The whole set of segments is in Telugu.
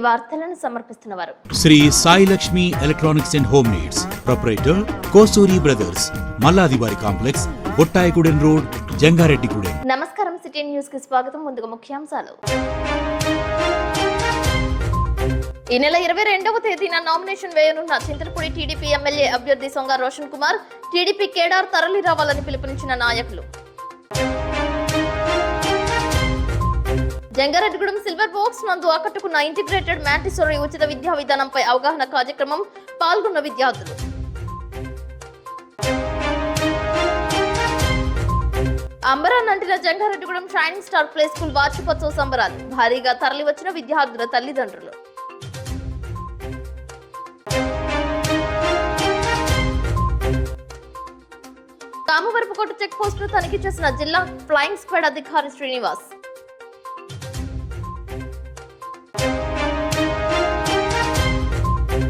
వార్తలను సమర్పిస్తున్నవారు Sri Sai Lakshmi electronics and home needs, proprietor Kosuri brothers, మల్లాదివారి కాంప్లెక్స్, బొట్టాయిగూడెం రోడ్, జంగారెడ్డిగూడెం. నమస్కారం, సిటీ న్యూస్ కి స్వాగతం. ముందుగా ముఖ్యాంశాలు. ఈ నెల 22వ తేదీన నామినేషన్ వేయనున్న చింతలపూడి టీడీపీ ఎమ్మెల్యే అభ్యర్థి సొంగ రోషన్ కుమార్ టీడీపీ కేడార్ తరలి రావాలని పిలుపునిచ్చిన నాయకులు. జంగారెడ్డిగూడెం సిల్వర్ బాక్స్ నందు ఆకట్టుకున్న ఇంటిగ్రేటెడ్ మాంటిసోరీ ఉచిత విద్యా విధానంపై అవగాహన కార్యక్రమం, పాల్గొన్న విద్యార్థులు. అంబరాన్నంటిన Jangareddygudem shining star play school వార్షికోత్సవ సంబరాలు, భారీగా తరలివచ్చిన విద్యార్థుల తల్లిదండ్రులు. కామవరపుకోట చెక్ పోస్ట్ ను తనిఖీ చేసిన జిల్లా ఫ్లయింగ్ స్క్వాడ్ అధికారి శ్రీనివాస్.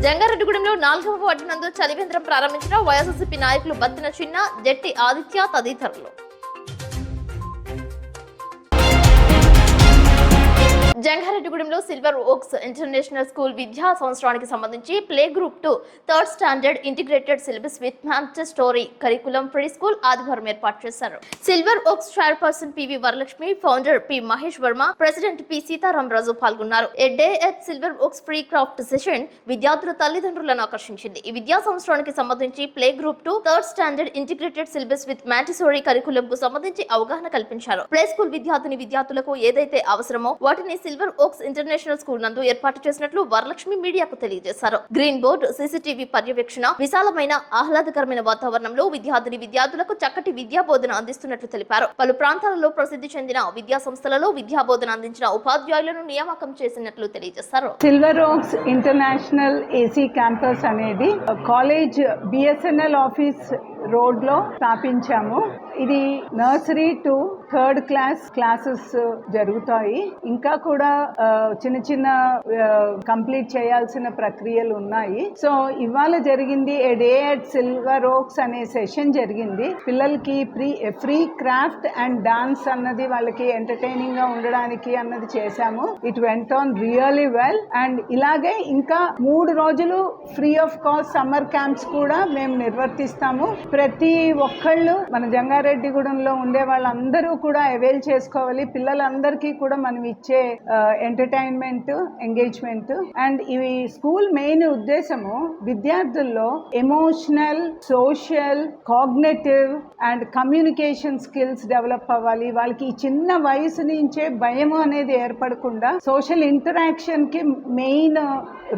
జంగారెడ్డిగూడెంలో 4వ వార్డు నందు చలివేంద్రం ప్రారంభించిన వైఎస్ఆర్సీపీ నాయకులు బత్తిన చిన్న, జట్టి ఆదిత్య తదితరులు. జంగారెడ్డిగూడెంలో సిల్వర్ ఓక్స్ ఇంటర్నేషనల్ స్కూల్ విద్యా సంవత్సరానికి సంబంధించి play group 2 third standard integrated syllabus with montessori curriculum pre school ఆదివారం ఏర్పాటు చేశారు. Silver oaks chairperson PV Varalakshmi, founder P Mahesh Varma, president P Sitaram Raju పాల్గొన్నారు. A day at silver oaks pre craft session విద్యార్థుల తల్లిదండ్రులను ఆకర్షించింది. ఈ విద్యా సంవత్సరానికి సంబంధించి play group 2 third standard integrated syllabus with montessori curriculum కు సంబంధించి అవగాహన కల్పించారు. ప్లే స్కూల్ విద్యార్థులకు ఏదైతే అవసరమో వాటిని సిల్వర్ ఓక్స్ ఇంటర్నేషనల్ స్కూల్ నందు ఏర్పాటు చేసినట్లు వరలక్ష్మి మీడియాకు తెలియజేశారు. గ్రీన్ బోర్డ్, సీసీటీవీ పర్యవేక్షణ, విశాలమైన ఆహ్లాదకరమైన వాతావరణంలో విద్యార్థులకు చక్కటి విద్యా బోధన అందిస్తున్నట్లు తెలిపారు. పలు ప్రాంతాలలో ప్రసిద్ధి చెందిన విద్యా సంస్థలలో విద్యా బోధన అందించిన ఉపాధ్యాయులను నియామకం చేసినట్లు తెలియజేశారు. Silver oaks international AC campus అనేది కాలేజ్ బిఎస్ఎన్ఎల్ ఆఫీస్ రోడ్ లో స్థాపించాము. ఇది నర్సరీ టు థర్డ్ క్లాసెస్ జరుగుతాయి. ఇంకా కూడా చిన్న చిన్న కంప్లీట్ చేయాల్సిన ప్రక్రియలు ఉన్నాయి. సో ఇవాళ జరిగింది ఏ డే అట్ సిల్వర్ ఓక్స్ అనే సెషన్ జరిగింది. పిల్లలకి ఫ్రీ క్రాఫ్ట్ అండ్ డాన్స్ అన్నది వాళ్ళకి ఎంటర్టైనింగ్ గా ఉండడానికి అన్నది చేశాము. It went on really well. And ఇలాగే ఇంకా 3 రోజులు free of cost summer camps కూడా మేము నిర్వర్తిస్తాము. ప్రతి ఒక్కళ్ళు మన జంగారెడ్డిగూడెంలో ఉండే వాళ్ళందరూ కూడా అవైల్ చేసుకోవాలి. పిల్లలందరికీ కూడా మనం ఇచ్చే ఎంటర్టైన్మెంట్, ఎంగేజ్మెంట్. అండ్ ఇవి స్కూల్ మెయిన్ ఉద్దేశము విద్యార్థుల్లో emotional, social, cognitive and communication skills develop అవ్వాలి. వాళ్ళకి ఈ చిన్న వయసు నుంచే భయం అనేది ఏర్పడకుండా సోషల్ ఇంటరాక్షన్ కి మెయిన్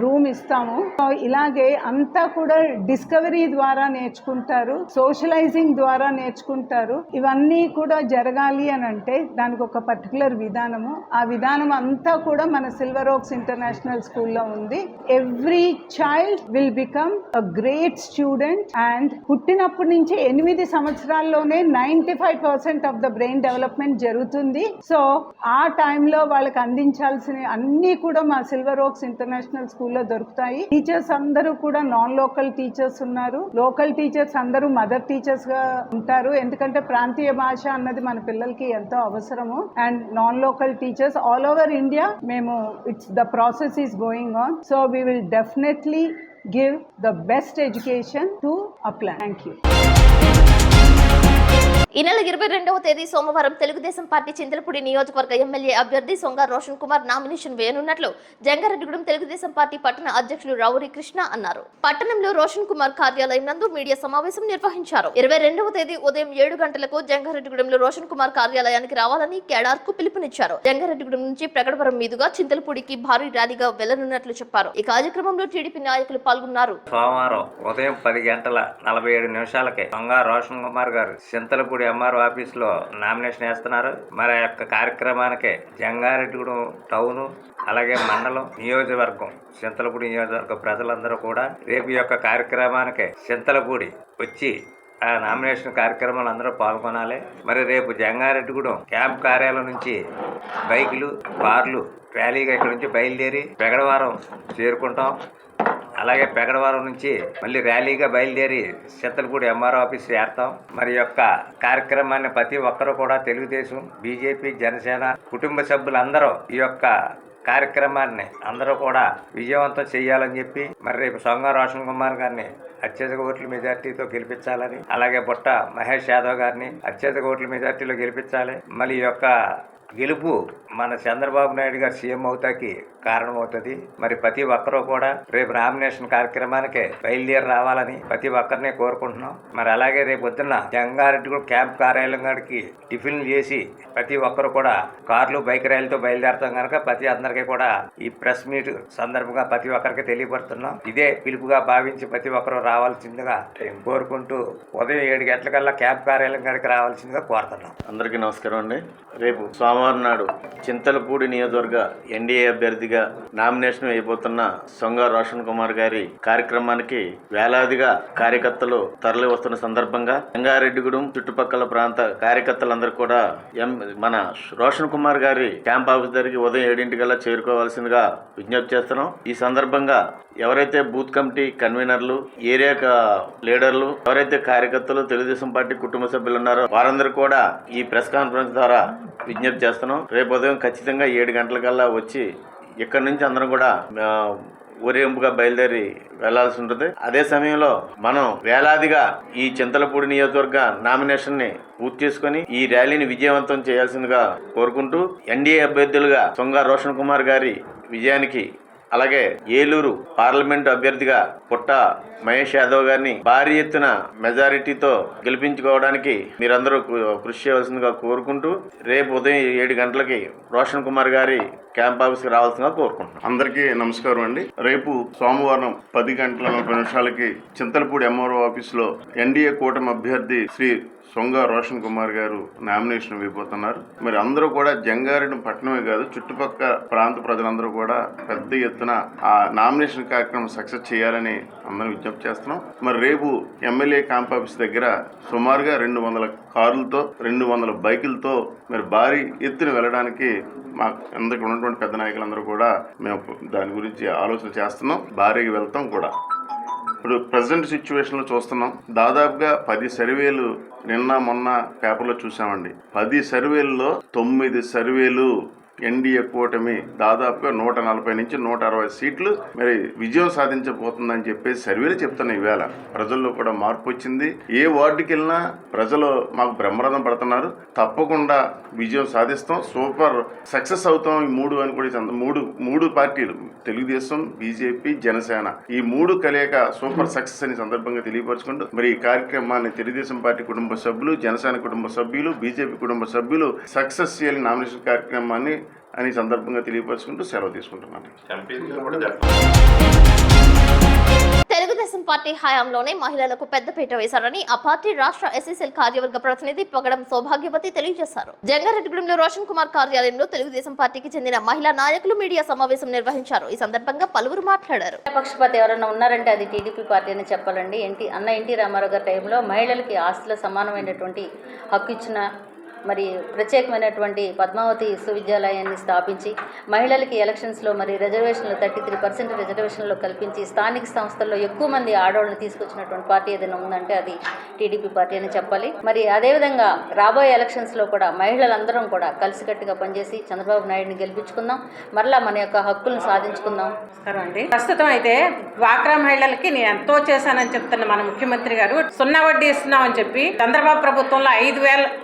రూమ్ ఇస్తాము. ఇలాగే అంతా కూడా డిస్కవరీ ద్వారా నేర్చుకుంటారు, సోషలైజింగ్ ద్వారా నేర్చుకుంటారు. ఇవన్నీ కూడా జరగాలి అని అంటే దానికి ఒక పర్టికులర్ విధానము, ఆ విధానం అంతా కూడా మన సిల్వర్ ఓక్స్ ఇంటర్నేషనల్ స్కూల్లో ఉంది. Every child will become a great student. And పుట్టినప్పటి నుంచి 8 సంవత్సరాల్లోనే 95% ఆఫ్ ద బ్రెయిన్ డెవలప్మెంట్ జరుగుతుంది. సో ఆ టైంలో వాళ్ళకి అందించాల్సిన అన్ని కూడా మా సిల్వర్ ఓక్స్ ఇంటర్నేషనల్ స్కూల్లో దొరుకుతాయి. టీచర్స్ అందరూ కూడా నాన్ లోకల్ టీచర్స్ ఉన్నారు. లోకల్ టీచర్స్ అందరూ మదర్ టీచర్స్ గా ఉంటారు. ఎందుకంటే ప్రాంతీయ భాష అన్నది మన పిల్లలకి ఎంతో అవసరము. And non local teachers all over India మేము the process is going on. So we will definitely give the best education to Upland. Thank you. ఈ నెల 22వ తేదీ సోమవారం తెలుగుదేశం పార్టీ చింతలపూడి నియోజకవర్గ ఎమ్మెల్యే అభ్యర్థి సొంగ రోషన్ కుమార్ నామినేషన్ వేయనున్నట్లు జంగారెడ్డిగూడెం తెలుగుదేశం పార్టీ పట్టణ అధ్యక్షులు రావురి కృష్ణ అన్నారు. పట్టణంలో రోషన్ కుమార్ కార్యాలయం నందు మీడియా సమావేశం నిర్వహించారు. 22వ తేదీ ఉదయం 7 గంటలకు జంగారెడ్డిగూడెంలో రోషన్ కుమార్ కార్యాలయానికి రావాలని కేడార్ కు పిలుపునిచ్చారు. జంగారెడ్డిగూడెం నుంచి ప్రగడవరం మీదుగా చింతలపూడికి భారీ ర్యాలీగా వెళ్లనున్నట్లు చెప్పారు. ఈ కార్యక్రమంలో టీడీపీ నాయకులు పాల్గొన్నారు. సోమవారం ఉదయం 10:47 సొంగ రోషన్ కుమార్ గారు చింతలపూడి ఎంఆర్ఓ ఆఫీస్ లో నామినేషన్ వేస్తున్నారు. మరి ఆ యొక్క కార్యక్రమానికి జంగారెడ్డిగూడెం టౌన్, అలాగే మండలం, నియోజకవర్గం, చింతలపూడి నియోజకవర్గ ప్రజలందరూ కూడా రేపు ఈ యొక్క కార్యక్రమానికి చింతలపూడి వచ్చి ఆ నామినేషన్ కార్యక్రమాలు అందరూ పాల్గొనాలి. మరి రేపు జంగారెడ్డిగూడెం క్యాంప్ కార్యాలయం నుంచి బైకులు, కార్లు ర్యాలీగా ఇక్కడ నుంచి బయలుదేరి పెగడవారం చేరుకుంటాం. అలాగే పెగడవారం నుంచి మళ్ళీ ర్యాలీగా బయలుదేరి చింతలపూడి ఎంఆర్ఓ ఆఫీస్ చేరుతాం. మరి యొక్క కార్యక్రమాన్ని ప్రతి ఒక్కరూ కూడా తెలుగుదేశం, బీజేపీ, జనసేన కుటుంబ సభ్యులందరూ ఈ యొక్క కార్యక్రమాన్ని అందరూ కూడా విజయవంతం చేయాలని చెప్పి మరి రేపు సొంగ రోషన్ కుమార్ గారిని అత్యధిక ఓట్ల మెజార్టీతో గెలిపించాలని, అలాగే బుట్ట మహేష్ యాదవ్ గారిని అత్యధిక ఓట్ల మెజార్టీలో గెలిపించాలి. మళ్ళీ ఈ యొక్క గెలుపు మన చంద్రబాబు నాయుడు గారు సీఎం అవుతాకి కారణమవుతుంది. మరి ప్రతి ఒక్కరూ కూడా రేపు నామినేషన్ కార్యక్రమానికి బయలుదేరి రావాలని ప్రతి ఒక్కరిని కోరుకుంటున్నాం. మరి అలాగే రేపు పొద్దున్న జంగారెడ్డి కూడా క్యాంప్ కార్యాలయం గారికి టిఫిన్లు చేసి ప్రతి ఒక్కరు కూడా కార్లు బైక్ ర్యాలీతో బయలుదేరుతాం కనుక ప్రతి అందరికీ కూడా ఈ ప్రెస్ మీట్ సందర్భంగా ప్రతి ఒక్కరికి తెలియపడుతున్నాం. ఇదే పిలుపుగా భావించి ప్రతి ఒక్కరు రావాల్సిందిగా కోరుకుంటూ ఉదయం 7 గంటలకల్లా క్యాంప్ కార్యాలయం గారికి రావాల్సిందిగా కోరుతున్నాం. అందరికీ నమస్కారం అండి. రేపు సోమవారం నాడు చింతలపూడి నియోజకవర్గ ఎన్డీఏ అభ్యర్థిగా నామినేషన్ అయిపోతున్న సొంగ రోషన్ కుమార్ గారి కార్యక్రమానికి వేలాదిగా కార్యకర్తలు తరలి వస్తున్న సందర్భంగా జంగారెడ్డిగూడెం చుట్టుపక్కల ప్రాంత కార్యకర్తలందరూ కూడా మన రోషన్ కుమార్ గారి క్యాంప్ ఆఫీస్ దగ్గరికి ఉదయం 7 చేరుకోవాల్సిందిగా విజ్ఞప్తి చేస్తున్నాం. ఈ సందర్భంగా ఎవరైతే బూత్ కమిటీ కన్వీనర్లు, ఏరియా లీడర్లు, ఎవరైతే కార్యకర్తలు, తెలుగుదేశం పార్టీ కుటుంబ సభ్యులు ఉన్నారో వారందరూ కూడా ఈ ప్రెస్ కాన్ఫరెన్స్ ద్వారా విజ్ఞప్తి చేస్తున్నాం. రేపు ఉదయం ఖచ్చితంగా 7 గంటలకల్లా వచ్చి ఇక్కడి నుంచి అందరం కూడా ఊరేగింపుగా బయలుదేరి వెళ్లాల్సి ఉంటుంది. అదే సమయంలో మనం వేలాదిగా ఈ చింతలపూడి నియోజకవర్గ నామినేషన్ ని పూర్తి చేసుకుని ఈ ర్యాలీని విజయవంతం చేయాల్సిందిగా కోరుకుంటూ ఎన్డీఏ అభ్యర్థులుగా సొంగ రోషన్ కుమార్ గారి విజయానికి, అలాగే ఏలూరు పార్లమెంటు అభ్యర్థిగా పుట్ట మహేష్ యాదవ్ గారిని భారీ ఎత్తున మెజారిటీతో గెలిపించుకోవడానికి మీరందరూ కృషి చేయవలసిందిగా కోరుకుంటూ రేపు ఉదయం 7 గంటలకి రోషన్ కుమార్ గారి క్యాంప్ ఆఫీస్కి రావాల్సిందిగా కోరుకుంటున్నాం. అందరికీ నమస్కారం అండి. రేపు సోమవారం 10:40 చింతలపూడి ఎంఆర్ఓ ఆఫీసులో ఎన్డీఏ కూటమి అభ్యర్థి శ్రీ సొంగ రోషన్ కుమార్ గారు నామినేషన్ అయిపోతున్నారు. మరి అందరూ కూడా జంగారెడ్డి పట్టణమే కాదు, చుట్టుపక్కల ప్రాంత ప్రజలందరూ కూడా పెద్ద ఎత్తున ఆ నామినేషన్ కార్యక్రమం సక్సెస్ చేయాలని అందరం విజ్ఞప్తి చేస్తున్నాం. మరి రేపు ఎమ్మెల్యే క్యాంప్ ఆఫీస్ దగ్గర సుమారుగా 200 కార్లతో 200 బైకులతో మరి భారీ ఎత్తున వెళ్ళడానికి మా అందరికి ఉన్నటువంటి పెద్ద నాయకులందరూ కూడా మేము దాని గురించి ఆలోచన చేస్తున్నాం. భారీగా వెళ్తాం కూడా. ఇప్పుడు ప్రజెంట్ సిచ్యువేషన్లో చూస్తున్నాం, దాదాపుగా 10 సర్వేలు నిన్న మొన్న పేపర్లో చూసామండి. 10 సర్వేల్లో 9 సర్వేలు ఎన్డీఏ కూటమి దాదాపుగా 140 నుంచి 160 సీట్లు మరి విజయం సాధించబోతుందని చెప్పేసి సర్వేలు చెప్తున్నాయి. ఈవేళ ప్రజల్లో కూడా మార్పు వచ్చింది. ఏ వార్డుకి వెళ్ళినా ప్రజలు మాకు బ్రహ్మరథం పడుతున్నారు, తప్పకుండా విజయం సాధిస్తాం, సూపర్ సక్సెస్ అవుతాం. ఈ 3 అని కూడా మూడు పార్టీలు తెలుగుదేశం, బీజేపీ, జనసేన ఈ 3 కలయిక సూపర్ సక్సెస్ అని సందర్భంగా తెలియపరుచుకుంటూ మరి ఈ కార్యక్రమాన్ని తెలుగుదేశం పార్టీ కుటుంబ సభ్యులు, జనసేన కుటుంబ సభ్యులు, బీజేపీ కుటుంబ సభ్యులు సక్సెస్ చేయాలని నామినేషన్ కార్యక్రమాన్ని అని సందర్భంగా తెలియపరుచుకుంటూ సెలవు తీసుకుంటున్నాను. తెలుగుదేశం పార్టీ హయాంలోనే మహిళలకు పెద్దపీట వేశారని ఆ పార్టీ రాష్ట్ర ఎస్ఎస్ఎల్ కార్యవర్గ ప్రతినిధి పొగడం సౌభాగ్యవతి తెలియజేశారు. జంగారెడ్డిగూడెంలో రోషన్ కుమార్ కార్యాలయంలో తెలుగుదేశం పార్టీకి చెందిన మహిళా నాయకులు మీడియా సమావేశం నిర్వహించారు. ఈ సందర్భంగా పలువురు మాట్లాడారు. పక్షపాతి ఎవరైనా ఉన్నారంటే అది టీడీపీ పార్టీ అని చెప్పాలండి. ఎన్టీ రామారావు గారి టైంలో మహిళలకి ఆస్తుల సమానమైనటువంటి హక్కు ఇచ్చిన మరి ప్రత్యేకమైనటువంటి పద్మావతి విశ్వవిద్యాలయాన్ని స్థాపించి మహిళలకి ఎలక్షన్స్లో మరి రిజర్వేషన్లు 33% రిజర్వేషన్లు కల్పించి స్థానిక సంస్థల్లో ఎక్కువ మంది ఆడవాళ్ళని తీసుకొచ్చినటువంటి పార్టీ ఏదైనా ఉందంటే అది టీడీపీ పార్టీ అని చెప్పాలి. మరి అదేవిధంగా రాబోయే ఎలక్షన్స్లో కూడా మహిళలందరం కూడా కలిసికట్టుగా పనిచేసి చంద్రబాబు నాయుడిని గెలిపించుకుందాం, మరలా మన యొక్క హక్కులను సాధించుకుందాం. అండి ప్రస్తుతం అయితే డ్వాక్రా మహిళలకి నేను ఎంతో చేశానని చెప్తున్న మన ముఖ్యమంత్రి గారు 0 వడ్డీ ఇస్తున్నామని చెప్పి చంద్రబాబు ప్రభుత్వంలో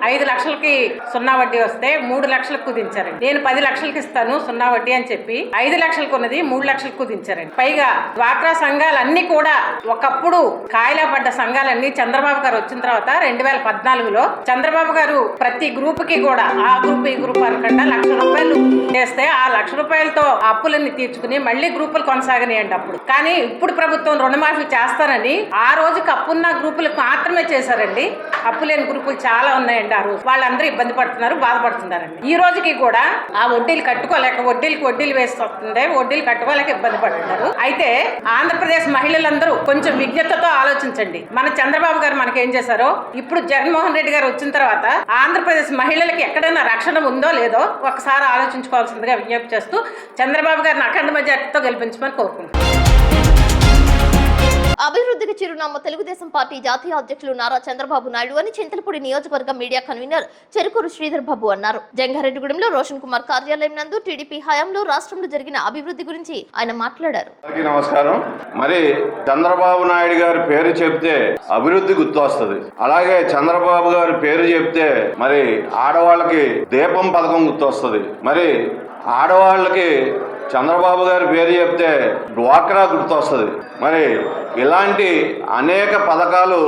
5 లక్షలకి 0 వడ్డీ వస్తే 3 లక్షలకు కుదించారండి. నేను 10 లక్షలకి ఇస్తాను 0 వడ్డీ అని చెప్పి 5 లక్షలకు ఉన్నది 3 లక్షలకు కుదించారండి. పైగా డ్వాక్రా సంఘాలన్నీ కూడా ఒకప్పుడు కాయలా పడ్డ సంఘాలన్నీ చంద్రబాబు గారు వచ్చిన తర్వాత 2014లో చంద్రబాబు గారు ప్రతి గ్రూప్ కి కూడా ఆ గ్రూప్ ఈ గ్రూప్ అనకుండా ₹1,00,000 చేస్తే ఆ ₹1,00,000తో అప్పులన్నీ తీర్చుకుని మళ్ళీ గ్రూపులు కొనసాగనియండి. అప్పుడు కానీ ఇప్పుడు ప్రభుత్వం రుణమాఫీ చేస్తారని ఆ రోజుకి అప్పున్న గ్రూపులకు మాత్రమే చేశారండి. అప్పు లేని గ్రూపులు చాలా ఉన్నాయండి. ఆ రోజు వాళ్ళందరూ ఇబ్బంది పడుతున్నారు, బాధపడుతున్నారండి. ఈ రోజుకి కూడా ఆ వడ్డీలు కట్టుకోలేక వడ్డీలు వేస్తుంటే వడ్డీలు కట్టుకోలేక ఇబ్బంది పడుతున్నారు. అయితే ఆంధ్రప్రదేశ్ మహిళలందరూ కొంచెం విజ్ఞతతో ఆలోచించండి. మన చంద్రబాబు గారు మనకేం చేశారో ఇప్పుడు జగన్మోహన్ రెడ్డి గారు వచ్చిన తర్వాత ఆంధ్రప్రదేశ్ మహిళలకి ఎక్కడైనా రక్షణ ఉందో లేదో ఒకసారి ఆలోచించుకోవాల్సిందిగా విజ్ఞప్తి చేస్తూ చంద్రబాబు గారిని అఖండ మెజార్టీతో గెలిపించమని కోరుకుంటున్నాను. అభివృద్ధికి చిరునామా తెలుగుదేశం పార్టీ జాతీయ అధ్యక్షులు నారా చంద్రబాబు నాయుడు అని చింతలపూడి నియోజకవర్గ మీడియా కన్వీనర్ చెరుకూరు శ్రీధర్ బాబు అన్నారు. జంగారెడ్డిగూడెంలో రోషన్ కుమార్ కార్యాలయం నందు టీడీపీ హయాంలో రాష్ట్రంలో జరిగిన అభివృద్ధి గురించి ఆయన మాట్లాడారు. నమస్కారం. మరి చంద్రబాబు నాయుడు గారి పేరు చెప్తే అభివృద్ధి గుర్తొస్తుంది. అలాగే చంద్రబాబు గారి పేరు చెప్తే మరి ఆడవాళ్ళకి దీపం పథకం గుర్తొస్తుంది. మరి ఆడవాళ్ళకి చంద్రబాబు గారి పేరు చెప్తే డ్వాక్రా గుర్తొస్తుంది. మరి ఇలాంటి అనేక పథకాలు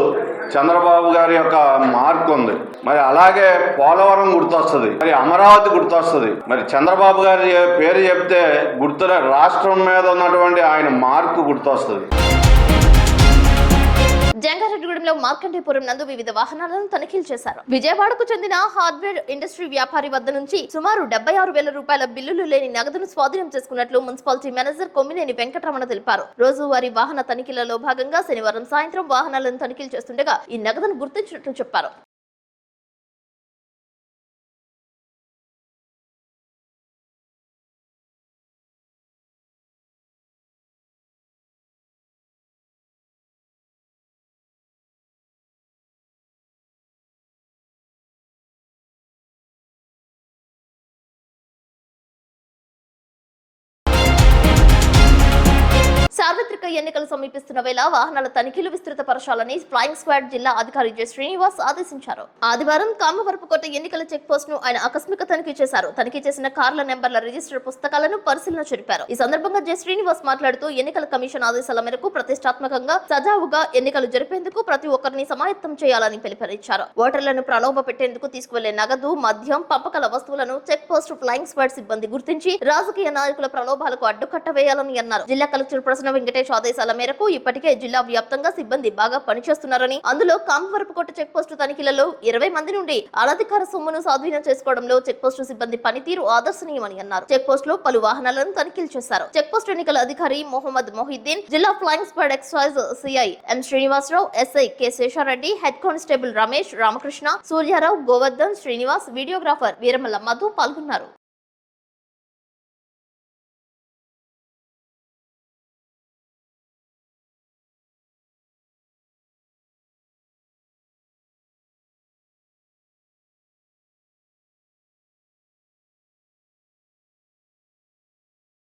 చంద్రబాబు గారి యొక్క మార్క్ ఉంది. మరి అలాగే పోలవరం గుర్తొస్తుంది, మరి అమరావతి గుర్తొస్తుంది. మరి చంద్రబాబు గారి పేరు చెప్తే గుర్తుల రాష్ట్రం మీద ఉన్నటువంటి ఆయన మార్కు గుర్తొస్తుంది. జంగారెడ్డిగూడెంలో మార్కండేపురం నందు వివిధ వాహనాలను తనిఖీలు చేశారు. విజయవాడకు చెందిన హార్డ్వేర్ ఇండస్ట్రీ వ్యాపారి వద్ద నుంచి సుమారు 76,000 రూపాయల బిల్లులు లేని నగదును స్వాధీనం చేసుకున్నట్లు మున్సిపాలిటీ మేనేజర్ కొమ్మినేని వెంకటరమణ తెలిపారు. రోజువారీ వాహన తనిఖీలలో భాగంగా శనివారం సాయంత్రం వాహనాలను తనిఖీలు చేస్తుండగా ఈ నగదును గుర్తించినట్లు చెప్పారు. సార్వత్రిక ఎన్నికలు సమీపిస్తున్న వేళ వాహనాల తనిఖీలు విస్తృతపరచాలని ఫ్లయింగ్ స్క్వాడ్ జిల్లా అధికారి జె శ్రీనివాస్ ఆదేశించారు. ఆదివారం కామవరపుకోట ఎన్నికల చెక్ పోస్ట్ ను ఆయన ఆకస్మిక తనిఖీ చేశారు. తనిఖీ చేసిన కార్ల నెంబర్ల రిజిస్టర్ పుస్తకాలను పరిశీలన జరిపారు. ఈ సందర్భంగా జె శ్రీనివాస్ మాట్లాడుతూ ఎన్నికల కమిషన్ ఆదేశాల మేరకు ప్రతిష్టాత్మకంగా సజావుగా ఎన్నికలు జరిపేందుకు ప్రతి ఒక్కరిని సమాయత్తం చేయాలని పిలుపునిచ్చారు. ఓటర్లను ప్రలోభ పెట్టేందుకు తీసుకువెళ్లే నగదు, మద్యం, పంపకాల వస్తువులను చెక్ పోస్ట్ ఫ్లయింగ్ స్క్వాడ్ సిబ్బంది గుర్తించి రాజకీయ నాయకుల ప్రలోభాలకు అడ్డుకట్ట వేయాలని అన్నారు. జిల్లా కలెక్టర్ వెంకటేష్ ఆదేశాల మేరకు ఇప్పటికే జిల్లా వ్యాప్తంగా సిబ్బంది బాగా పనిచేస్తున్నారని, అందులో కామవరపుకోట చెక్ పోస్టు తనిఖీలలో 20 మంది నుండి అనధికార సొమ్మును స్వాధీనం చేసుకోవడంలో చెక్ పోస్టు సిబ్బంది పనితీరు ఆదర్శనీయమని అన్నారు. చెక్ పోస్ట్ లో పలు వాహనాలను తనిఖీలు చేశారు. చెక్ పోస్ట్ ఎన్నికల అధికారి మొహమ్మద్ మొహిద్దీన్, జిల్లా flying squad excise CI M Srinivasarao, SI K Seshareddy, head constable Ramesh, Ramakrishna, Suryarao, Govardhan, Srinivas, videographer Veeramalla Madhu పాల్గొన్నారు.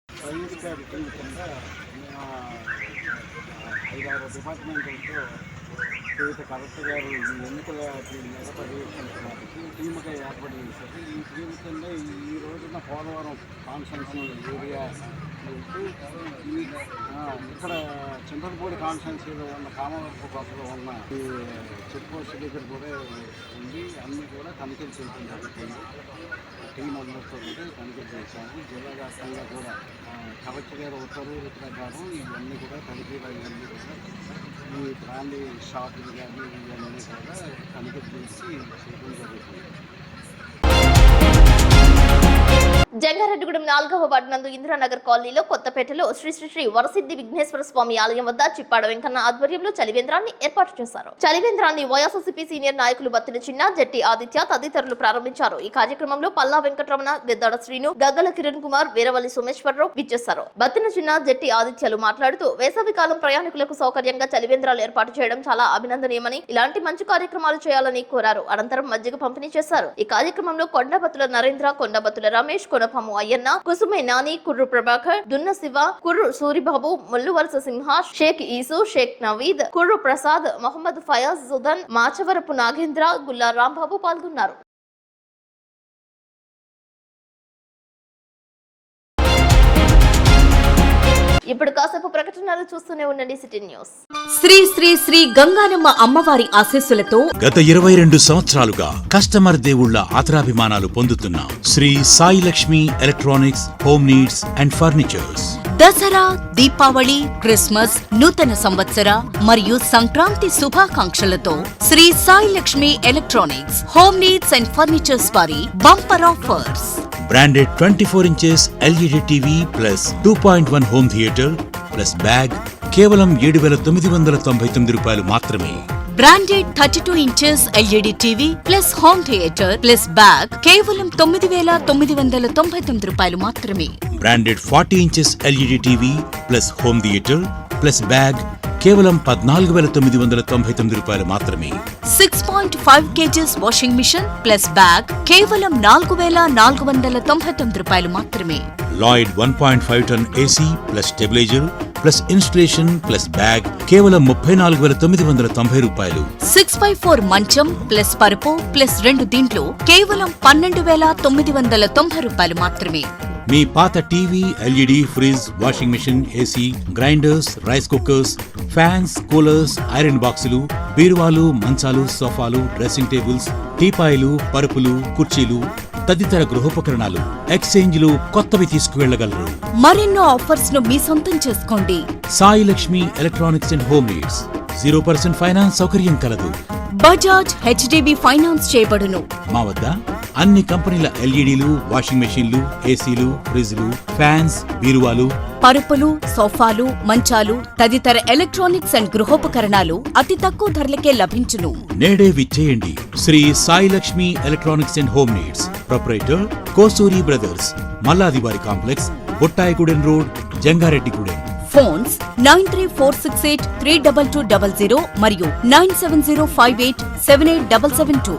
వైఎస్ఆర్ కింద 5-6 డిపార్ట్మెంట్లతో శ్రీయుత కలెక్టర్ గారు ఈ ఎన్నికల మీద పర్యవేక్షించడానికి టీముగా ఏర్పాటు చేశారు. ఈ టీం కింద ఈ రోజున పోలవరం కాన్స్టిట్యున్సీ ఏరియా ఇక్కడ చింతలపూడి కాన్స్టిట్యున్సీలో ఉన్న కామవరపుకోటలో ఉన్న ఈ చెక్ పోస్ట్ దగ్గర కూడా ఉంది. అన్నీ కూడా తనిఖీలు చేయడం జరుగుతుంది. టీం అందరితో కూడా తనిఖీ చేశాము. జిల్లా వ్యాప్తంగా కూడా కలెక్టర్ గారు ఉత్తర్వుల ప్రకారం ఇవన్నీ కూడా తనిఖీలు ఇవన్నీ కూడా ఈ బ్రాండీ షాపులు కానీ ఇవన్నీ కూడా తనిఖీ చేసి చేయడం జరుగుతుంది. జంగారెడ్డిగూడెం 4వ వార్డు నందు ఇందిరానగర్ కాలనీలో కొత్తపేటలో శ్రీ శ్రీ శ్రీ వరసిద్ధి విఘ్నేశ్వర స్వామి ఆలయం వద్ద చిప్పాడ వెంకన్న ఆధ్వర్యంలో చలివేంద్రాన్ని ఏర్పాటు చేశారు. చలివేంద్రాన్ని వైఎస్ఆర్సీపీ సీనియర్ నాయకులు బత్తిన చిన్న, జట్టి ఆదిత్య తదితరులు ప్రారంభించారు. ఈ కార్యక్రమంలో పల్లా వెంకటరమణ, గెద్దాడ శ్రీను, గగ్గల కిరణ్ కుమార్, వీరవల్లి సోమేశ్వరరావు విచ్చేశారు. బత్తిన చిన్న, జట్టి ఆదిత్యలు మాట్లాడుతూ వేసవి కాలం ప్రయాణికులకు సౌకర్యంగా చలివేంద్రాలు ఏర్పాటు చేయడం చాలా అభినందనీయమని, ఇలాంటి మంచి కార్యక్రమాలు చేయాలని కోరారు. అనంతరం మజ్జిగ పంపిణీ చేశారు. ఈ కార్యక్రమంలో కొండబత్తుల నరేంద్ర, కొండబత్తుల రమేష్, కొనపము అయ్యన్న, కుసుమే నాని, కుర్రు ప్రభాకర్, దున్న శివ, కుర్రు సూరిబాబు, ముల్లువలస సింహాష్, షేక్ ఈసు, షేక్ నవీద్, కుర్రు ప్రసాద్, మొహమ్మద్ ఫయాజ్, సుధన్, మాచవరపు నాగేంద్ర, గుల్లా రాంబాబు పాల్గొన్నారు. ఇప్పుడు కాసేపు ప్రకటనలు చూస్తూనే ఉండండి సిటీ న్యూస్. శ్రీ శ్రీ శ్రీ గంగానమ్మ అమ్మవారి ఆశీస్సులతో గత 22 సంవత్సరాలుగా కస్టమర్ దేవుళ్ల ఆదరాభిమానాలు పొందుతున్న Sri Sai Lakshmi electronics, home needs and furnitures Dasara, Deepavali, Christmas, నూతన సంవత్సర మరియు సంక్రాంతి శుభాకాంక్షలతో Sri Sai Lakshmi electronics, home needs and furnitures వారి bumper offers. Branded 24 inches LED TV plus 2.1 home theatre plus bag కేవలం 7,999 రూపాయలు మాత్రమే. Branded 32 inches LED TV plus home theatre plus bag కేవలం 9,999 రూపాయలు మాత్రమే. Branded 40 inches LED TV plus home theatre plus bag కేవలం 14,999 రూపాయలు మాత్రమే. 6.5 kgs washing machine plus bag కేవలం 4,499 రూపాయలు మాత్రమే. Lloyd 1.5 ton AC plus stabiliser plus installation plus bag కేవలం 34,990 రూపాయలు. 6x4 మంచం ప్లస్ పరుపు ప్లస్ 2 దిండ్లు కేవలం 12,990 రూపాయలు మాత్రమే. మీ పాత TV, LED, fridge, washing machine, AC, grinders, rice cookers, fans, coolers, iron బాక్సులు, బీరువాలు, మంచాలు, సోఫాలు, డ్రెస్సింగ్ టేబుల్స్, టీపాయిలు, పరుపులు, కుర్చీలు తదితర గృహోపకరణాలు ఎక్స్చేంజ్లు కొత్తవి తీసుకువెళ్లగలరు. మరెన్నో ఆఫర్స్ ను మీ సొంతం చేసుకోండి. Sai Lakshmi electronics and home needs 0% finance సౌకర్యం కలదు. బజాజ్ హెచ్డిబి ఫైనాన్స్ చేయబడును. మా వద్ద అన్ని కంపెనీల ఎల్ఈడీలు, వాషింగ్ మెషీన్లు, ఏసీలు, ఫ్రిజ్లు, ఫ్యాన్స్, బీరువాలు, పరుపులు, సోఫాలు, మంచాలు తదితర ఎలక్ట్రానిక్స్ అండ్ గృహోపకరణాలు అతి తక్కువ ధరలకే లభించును. నేడే విచ్చేయండి. Sri Sai Lakshmi electronics and home needs, proprietor Kosuri brothers, మల్లాదివారి complex, Bottayigudem road, Jangareddygudem. Phones 9346832200 మరియు 9705878772.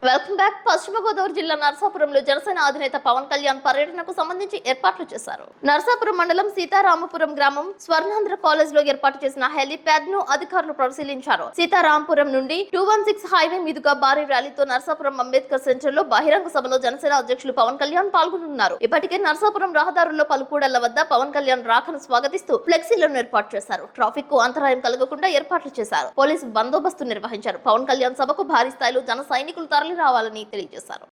Welcome back. పశ్చిమ గోదావరి జిల్లా నరసాపురంలో జనసేన అధినేత పవన్ కళ్యాణ్ పర్యటనకు సంబంధించి ఏర్పాట్లు చేశారు. నరసాపురం మండలం సీతారామపురం గ్రామం స్వర్ణాంధ్ర కాలేజ్ లో ఏర్పాటు చేసిన హెలీప్యాడ్ ను అధికారులు పరిశీలించారు. సీతారామపురం నుండి 216 హైవే మీదుగా భారీ ర్యాలీతో నరసాపురం అంబేద్కర్ సెంటర్ లో బహిరంగ సభలో జనసేన అధ్యక్షులు పవన్ కళ్యాణ్ పాల్గొనున్నారు. ఇప్పటికే నరసాపురం రహదారుల్లో పలు కూడళ్ల వద్ద పవన్ కళ్యాణ్ రాకను స్వాగతిస్తూ ఫ్లెక్సీలను ఏర్పాటు చేశారు. ట్రాఫిక్ కు అంతరాయం కలగకుండా ఏర్పాట్లు చేశారు. పోలీసు బందోబస్తు నిర్వహించారు. పవన్ కళ్యాణ్ సభకు భారీ స్థాయిలో జన సైనికులు తరలి రావాలని తెలియజేశారు.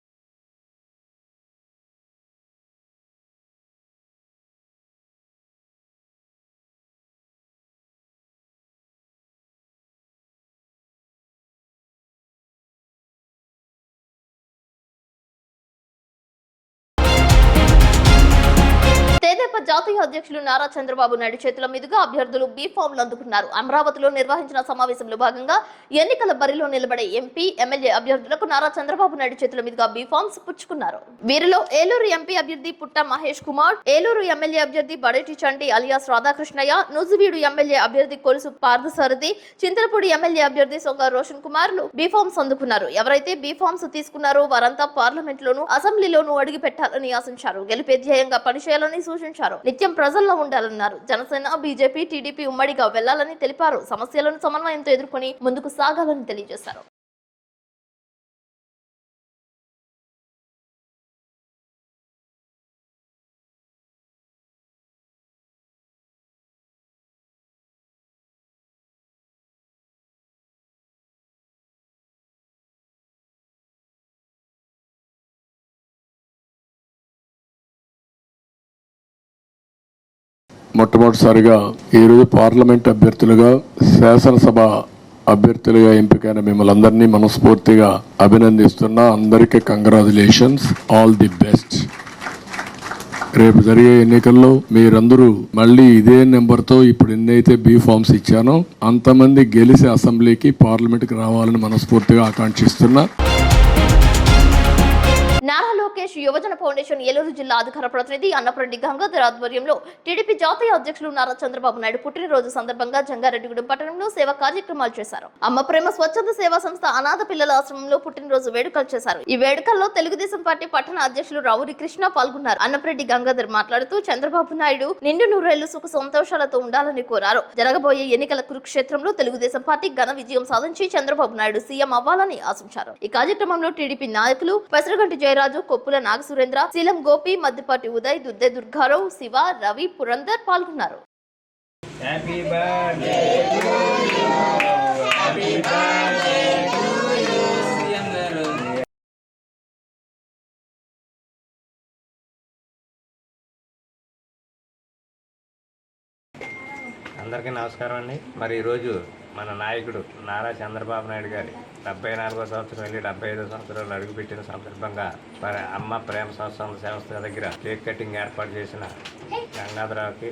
తెదేపా జాతీయ అధ్యక్షులు నారా చంద్రబాబు నాయుడు చేతుల మీదుగా అభ్యర్థులు బీ ఫామ్లు అందుకున్నారు. అమరావతిలో నిర్వహించిన సమావేశంలో భాగంగా ఎన్నికల బరిలో నిలబడే ఎంపీ, ఎమ్మెల్యే అభ్యర్థులకు నారా చంద్రబాబు నాయుడు చేతుల మీదుగా బీ ఫామ్స్ పుచ్చుకున్నారు. వీరిలో ఏలూరు ఎంపీ అభ్యర్థి పుట్ట మహేష్ కుమార్, ఏలూరు ఎమ్మెల్యే అభ్యర్థి బడేటి చంటి అలియాస్ రాధాకృష్ణయ్య, నూజివీడు ఎమ్మెల్యే అభ్యర్థి కొలుసు పార్థసారథి, చింతలపూడి ఎమ్మెల్యే అభ్యర్థి సొంగ రోషన్ కుమార్లు బీ ఫామ్స్ అందుకున్నారు. ఎవరైతే బీ ఫామ్స్ తీసుకున్నారో వారంతా పార్లమెంట్ లోను, అసెంబ్లీలోనూ అడిగి పెట్టాలని ఆశించారు. గెలిపే ధ్యేయంగా పనిచేయాలని సూచించారు. నిత్యం ప్రజల్లో ఉండాలన్నారు. జనసేన, బీజేపీ, టీడీపీ ఉమ్మడిగా వెళ్లాలని తెలిపారు. సమస్యలను సమన్వయంతో ఎదుర్కొని ముందుకు సాగాలని తెలియజేశారు. మొట్టమొదటిసారిగా ఈరోజు పార్లమెంట్ అభ్యర్థులుగా, శాసనసభ అభ్యర్థులుగా ఎంపికైన మిమ్మల్ని అందరినీ మనస్ఫూర్తిగా అభినందిస్తున్నా. అందరికీ కంగ్రాచులేషన్స్, ఆల్ ది బెస్ట్. రేపు జరిగే ఎన్నికల్లో మీరందరూ మళ్ళీ ఇదే నెంబర్తో ఇప్పుడు ఎన్నైతే బీ ఫామ్స్ ఇచ్చానో అంతమంది గెలిచి అసెంబ్లీకి, పార్లమెంట్కి రావాలని మనస్ఫూర్తిగా ఆకాంక్షిస్తున్నా. నారా లోకేష్ యువజన ఫౌండేషన్ ఏలూరు జిల్లా అధికార ప్రతినిధి అన్నప్రెడ్డి గంగాధర్ ఆధ్వర్యంలో టీడీపీ జాతీయ అధ్యక్షులు నారా చంద్రబాబు నాయుడు పుట్టినరోజు సందర్భంగా జంగారెడ్డిగూడెం పట్టణంలో సేవా కార్యక్రమాలు చేశారు. అమ్మ ప్రేమ స్వచ్ఛంద సేవా సంస్థ అనాథ పిల్లల ఆశ్రమంలో పుట్టినరోజు వేడుకలు చేశారు. ఈ వేడుకల్లో తెలుగుదేశం పార్టీ పట్టణ అధ్యక్షులు రావురి కృష్ణ పాల్గొన్నారు. అన్నప్రెడ్డి గంగాధర్ మాట్లాడుతూ చంద్రబాబు నాయుడు నిండు నూరేళ్లు సుఖ సంతోషాలతో ఉండాలని కోరారు. జరగబోయే ఎన్నికల కురుక్షేత్రంలో తెలుగుదేశం పార్టీ ఘన విజయం సాధించి చంద్రబాబు నాయుడు సీఎం అవ్వాలని ఆశించారు. ఈ కార్యక్రమంలో టీడీపీ నాయకులు పెసరగంటి జయరాజు, కొప్పుల నాగసురేంద్ర, శీలం గోపి, మద్దిపాటి ఉదయ్, దుద్దే దుర్గారావు, శివ, రవి, పురందర్ పాల్గొన్నారు. అందరికీ నమస్కారం అండి. మరి ఈరోజు మన నాయకుడు నారా చంద్రబాబు నాయుడు గారి 74వ సంవత్సరం వెళ్ళి 75వ సంవత్సరాలు అడుగుపెట్టిన సందర్భంగా మరి అమ్మ ప్రేమ సంస్థ సంస్థ దగ్గర కేక్ కటింగ్ ఏర్పాటు చేసిన గంగాధరరావుకి,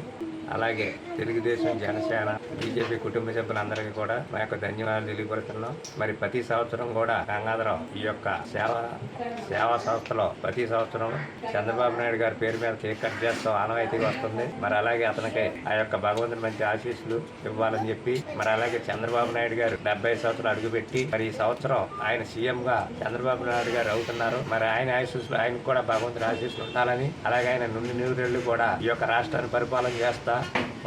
అలాగే తెలుగుదేశం, జనసేన, బీజేపీ కుటుంబ సభ్యులందరికీ కూడా మా యొక్క ధన్యవాదాలు తెలియపడుతున్నాం. మరి ప్రతి సంవత్సరం కూడా గంగాధరరావు ఈ యొక్క సేవా సంస్థలో ప్రతి సంవత్సరం చంద్రబాబు నాయుడు గారి పేరు మీద కేక్ కట్ చేస్తాం ఆనవాయితీగా వస్తుంది. మరి అలాగే అతనికి ఆ యొక్క భగవంతుని మంచి ఆశీస్సులు ఇవ్వాలని చెప్పి, మరి అలాగే చంద్రబాబు నాయుడు గారు 70 సంవత్సరాలు అడుగుపెట్టి మరి ఈ సంవత్సరం ఆయన సీఎం గా చంద్రబాబు నాయుడు గారు అవుతున్నారు. మరి ఆయన ఆశీస్సులు ఆయనకు కూడా భగవంతుని ఆశీస్సులు ఉండాలని, అలాగే ఆయన నుండి నూరేళ్లు కూడా ఈ యొక్క రాష్ట్రాన్ని పరిపాలన చేస్తా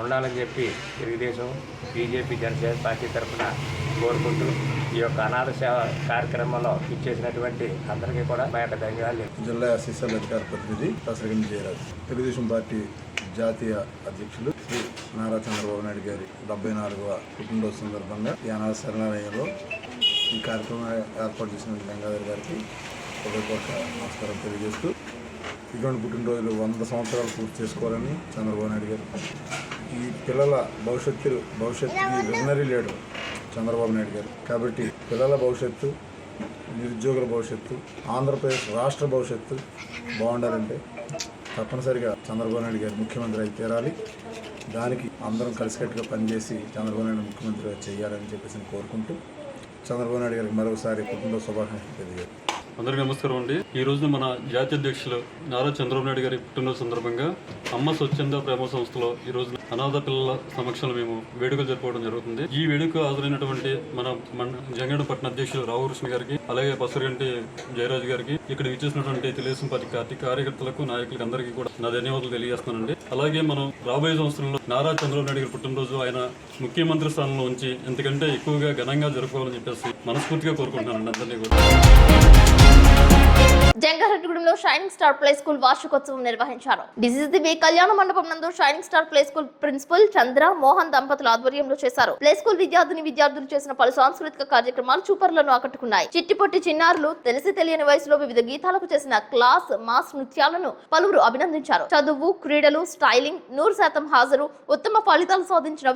ఉండాలని చెప్పి తెలుగుదేశం, బీజేపీ, జనసేన పార్టీ తరఫున కోరుకుంటూ ఈ యొక్క అనాథ సేవ కార్యక్రమంలో ఇచ్చేసినటువంటి అందరికీ కూడా మా యొక్క ధన్యవాదాలు. జిల్లా అసిస్టెంట్ అధికార ప్రతినిధి పెసరగంటి జయరాజు, తెలుగుదేశం పార్టీ జాతీయ అధ్యక్షులు శ్రీ నారా చంద్రబాబు నాయుడు గారి 74వ పుట్టినరోజు సందర్భంగా ఈ అనాథ శరణాలయంలో ఈ కార్యక్రమం ఏర్పాటు చేసిన గంగాధర్ గారికి హృదయపూర్వక నమస్కారం తెలియజేస్తూ, ఇటువంటి పుట్టినరోజులు 100 సంవత్సరాలు పూర్తి చేసుకోవాలని చంద్రబాబు నాయుడు గారు, ఈ పిల్లల భవిష్యత్తుకి విజనరీ లీడర్ చంద్రబాబు నాయుడు గారు. కాబట్టి పిల్లల భవిష్యత్తు, నిరుద్యోగుల భవిష్యత్తు, ఆంధ్రప్రదేశ్ రాష్ట్ర భవిష్యత్తు బాగుండాలంటే తప్పనిసరిగా చంద్రబాబు నాయుడు గారు ముఖ్యమంత్రి అయితే తీరాలి. దానికి అందరం కలిసికట్టుగా పనిచేసి చంద్రబాబు నాయుడు ముఖ్యమంత్రిగా చేయాలని చెప్పేసి కోరుకుంటూ చంద్రబాబు నాయుడు గారికి మరోసారి పుట్టినరోజు శుభాకాంక్షలు తెలియజేయాలి. అందరికీ నమస్కారం అండి. ఈ రోజున మన జాతీయ అధ్యక్షులు నారా చంద్రబాబు నాయుడు గారి పుట్టినరోజు సందర్భంగా అమ్మ స్వచ్ఛంద ప్రేమ సంస్థలో ఈ రోజు అనాథ పిల్లల సమక్షంలో మేము వేడుకలు జరుపుకోవడం జరుగుతుంది. ఈ వేడుక హాజరైనటువంటి మన జంగారెడ్డి పట్టణ అధ్యక్షులు రావు కృష్ణ గారికి, అలాగే పసరగంటి జయరాజు గారికి, ఇక్కడ ఇచ్చేసినటువంటి తెలుగుదేశం పార్టీ కార్యకర్తలకు, నాయకులకు అందరికీ కూడా నా ధన్యవాదాలు తెలియజేస్తున్నానండి. అలాగే మనం రాబోయే సంవత్సరంలో నారా చంద్రబాబు నాయుడు గారి పుట్టినరోజు ఆయన ముఖ్యమంత్రి స్థానంలో ఉంచి ఎంతకంటే ఎక్కువగా ఘనంగా జరుపుకోవాలని చెప్పేసి మనస్ఫూర్తిగా కోరుకుంటున్నానండి అందరినీ కూడా. జంగారెడ్డిగూడెంలో షైనింగ్ స్టార్ ప్లే స్కూల్ వార్షికోత్సవం నిర్వహించారు. డిసిసిబి కళ్యాణ మండపం నందు shining star play school principal Chandra Mohan దంపతుల ఆధ్వర్యంలో చేశారు. ప్లే స్కూల్ విద్యార్థులు చేసిన పలు సాంస్కృతిక కార్యక్రమాలు చూపర్లను ఆకట్టుకున్నాయి. చిట్టిపొట్టి చిన్నారులు తెలిసి తెలియని వయసులో వివిధ గీతాలకు చేసిన క్లాస్ మాస్ నృత్యాలను పలువురు అభినందించారు. చదువు, క్రీడలు, స్టైలింగ్ 100% హాజరు, ఉత్తమ ఫలితాలు సాధించిన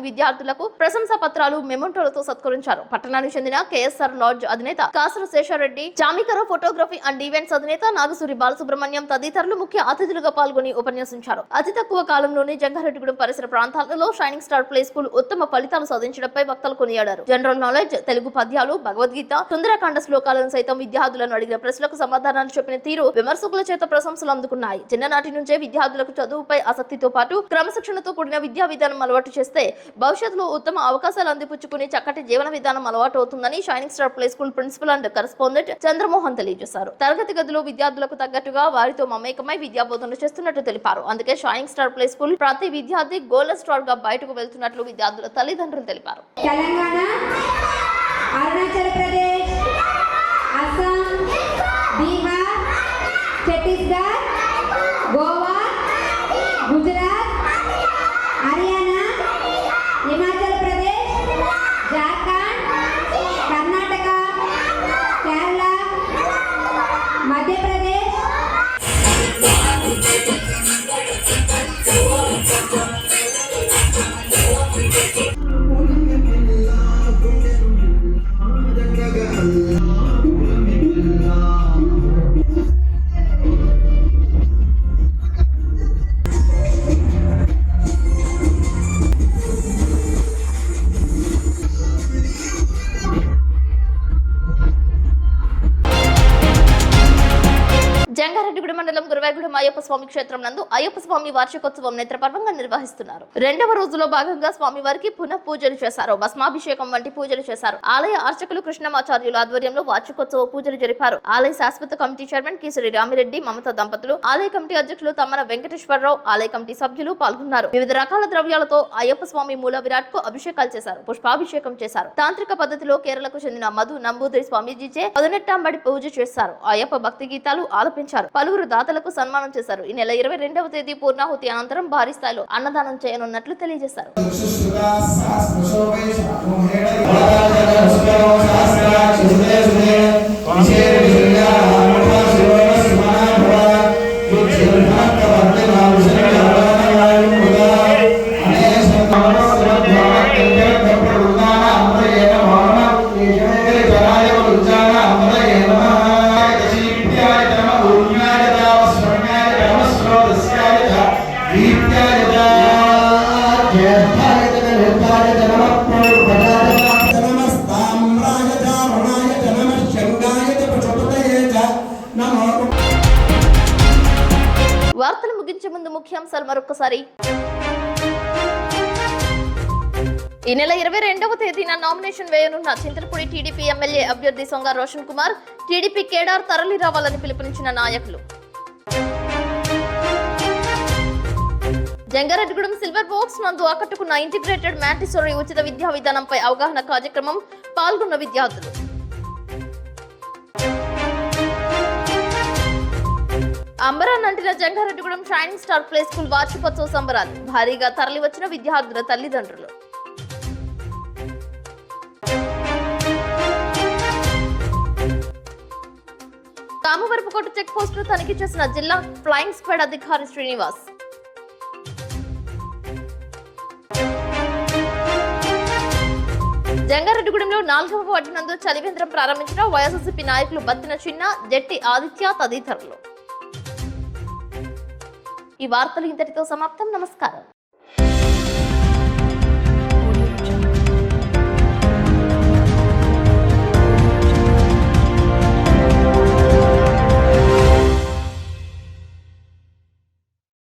విద్యార్థులకు ప్రశంసా పత్రాలు, మెమోంటోలతో సత్కరించారు. పట్టణానికి చెందిన కేఎస్ఆర్ లాడ్జ్ అధినేత Kasara Sesha Reddy, చామికర photography and events అధినేత నాగసూరి బాలసుబ్రహ్మణ్యం తదితరులు ముఖ్య అతిథులుగా పాల్గొని ఉపన్యసించారు. అతి తక్కువ కాలంలోనే జంగారెడ్డిగూడెం పరిసర ప్రాంతాలలో షైనింగ్ స్టార్ ప్లే స్కూల్ ఉత్తమ ఫలితాలు సాధించడంపై వక్తలు కొనియాడారు. జనరల్ నాలెడ్జ్, తెలుగు పద్యాలు, భగవద్గీత, సుందరకాండ శ్లోకాలను సైతం విద్యార్థులను అడిగిన ప్రశ్నలకు సమాధానాలు చెప్పిన తీరు విమర్శకుల చేత ప్రశంసలు అందుకున్నాయి. చిన్ననాటి నుంచే విద్యార్థులకు చదువుపై ఆసక్తితో పాటు క్రమశిక్షణతో కూడిన విద్యా విధానం అలవాటు చేస్తే భవిష్యత్తులో ఉత్తమ అవకాశాలు అందిపుచ్చుకుని చక్కటి జీవన విధానం అలవాటు అవుతుందని shining star play school principal and correspondent Chandramohan తెలియజేశారు. తరగతి గదిలో విద్యార్థులకు తగ్గట్టుగా వారితో మమేకమై విద్యాబోధన చేస్తున్నట్టు తెలిపారు. అందుకే షైనింగ్ స్టార్ ప్లే స్కూల్ ప్రతి విద్యార్థి గోల్డెన్ స్టార్ గా బయటకు వెళ్తున్నట్లు విద్యార్థుల తల్లిదండ్రులు తెలిపారు. తెలంగాణ, అరుణాచల్ ప్రదేశ్, అస్సాం, బీహార్, ఛత్తీస్గఢ్, గోవా, గుజరాత్, హర్యానా, హిమాచల్ ప్రదేశ్, జార్ఖండ్, కర్ణాటక, కేరళ, మధ్యప్రదేశ్, జంగారెడ్డిగూడెం మండలం గురవాయగూడెం అయ్యప్ప స్వామి క్షేత్రం నందు అయ్యప్ప స్వామి వార్షికోత్సవం నేత్రపర్వంగా నిర్వహిస్తున్నారు. రెండవ రోజులో భాగంగా స్వామి వారికి పునః పూజలు చేశారు. భస్మాభిషేకం వంటి పూజలు చేశారు. ఆలయ అర్చకులు కృష్ణమాచార్యుల ఆధ్వర్యంలో వార్షికోత్సవ పూజలు జరిపారు. ఆలయ శాశ్వత కమిటీ చైర్మన్ కేసరి రామిరెడ్డి, మమత దంపతులు, ఆలయ కమిటీ అధ్యక్షులు తమ్మన వెంకటేశ్వరరావు, ఆలయ కమిటీ సభ్యులు పాల్గొన్నారు. వివిధ రకాల ద్రవ్యాలతో అయ్యప్ప స్వామి మూల విరాట్ కు అభిషేకాలు చేశారు. పుష్పాభిషేకం చేశారు. తాంత్రిక పద్ధతిలో కేరళకు చెందిన మధు నంబూదిరి స్వామీజీచే 18 పూజ చేశారు. అయ్యప్ప భక్తి గీతాలు ఆలపించారు. పలువురు దాతలకు సన్మానం చేశారు. ఈ నెల 22వ తేదీ పూర్ణాహుతి అనంతరం భారీ స్థాయిలో అన్నదానం చేయనున్నట్లు తెలియజేశారు. వార్తలు ముగించే ముందు ముఖ్యాంశాలు మరొకసారి. ఈ నెల 22వ తేదీన నామినేషన్ వేయనున్న చింతలపూడి టీడీపీ ఎమ్మెల్యే అభ్యర్థి సొంగ రోషన్ కుమార్ టీడీపీ కేడార్ తరలి రావాలని పిలుపునిచ్చిన నాయకులు. జంగారెడ్డిగూడెం సిల్వర్ బాక్స్ నందు ఆకట్టుకున్న ఇంటిగ్రేటెడ్ మాంటిసోరీ ఉచిత విద్యా విధానంపై అవగాహన కార్యక్రమం, పాల్గొన్న విద్యార్థులు. అంబరాన్ అంటిన Jangareddygudem shining star play school వార్షికోత్సవ సంబరాలు, భారీగా తరలి వచ్చిన విద్యార్థుల తల్లిదండ్రులు. కామవరపుకోట చెక్ పోస్ట్ ను తనిఖీ చేసిన జిల్లా ఫ్లయింగ్ స్క్వాడ్ అధికారి శ్రీనివాస్. జంగారెడ్డిగూడెంలో 4వ వార్డు నందు చలివేంద్రం ప్రారంభించిన వైఎస్ఆర్సీపీ నాయకులు బత్తిన చిన్న, జట్టి ఆదిత్య తదితరులు. ఈ వార్తలు ఇంతటితో సమాప్తం. నమస్కారం.